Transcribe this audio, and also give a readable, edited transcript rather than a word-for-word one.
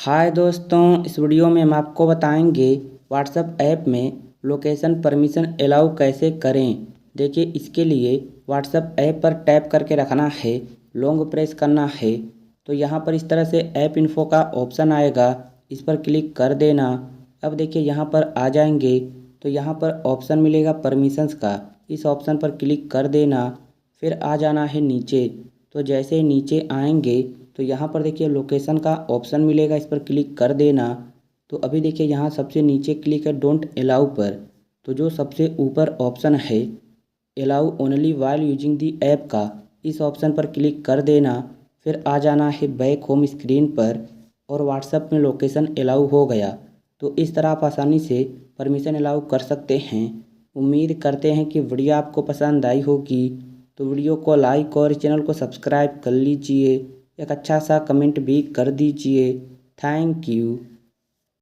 हाय दोस्तों, इस वीडियो में हम आपको बताएंगे व्हाट्सएप ऐप में लोकेशन परमिशन अलाउ कैसे करें। देखिए, इसके लिए व्हाट्सएप ऐप पर टैप करके रखना है, लॉन्ग प्रेस करना है तो यहाँ पर इस तरह से ऐप इन्फो का ऑप्शन आएगा, इस पर क्लिक कर देना। अब देखिए यहाँ पर आ जाएंगे तो यहाँ पर ऑप्शन मिलेगा परमिशंस का, इस ऑप्शन पर क्लिक कर देना। फिर आ जाना है नीचे, तो जैसे ही नीचे आएंगे तो यहाँ पर देखिए लोकेशन का ऑप्शन मिलेगा, इस पर क्लिक कर देना। तो अभी देखिए यहाँ सबसे नीचे क्लिक है डोंट अलाउ पर, तो जो सबसे ऊपर ऑप्शन है allow only while using the app का, इस ऑप्शन पर क्लिक कर देना। फिर आ जाना है बैक होम स्क्रीन पर और व्हाट्सएप में लोकेशन अलाउ हो गया। तो इस तरह आप आसानी से परमिशन अलाउ कर सकते हैं। उम्मीद करते हैं कि वीडियो आपको पसंद आई होगी, तो वीडियो को लाइक और चैनल को सब्सक्राइब कर लीजिए। एक अच्छा सा कमेंट भी कर दीजिए। Thank you.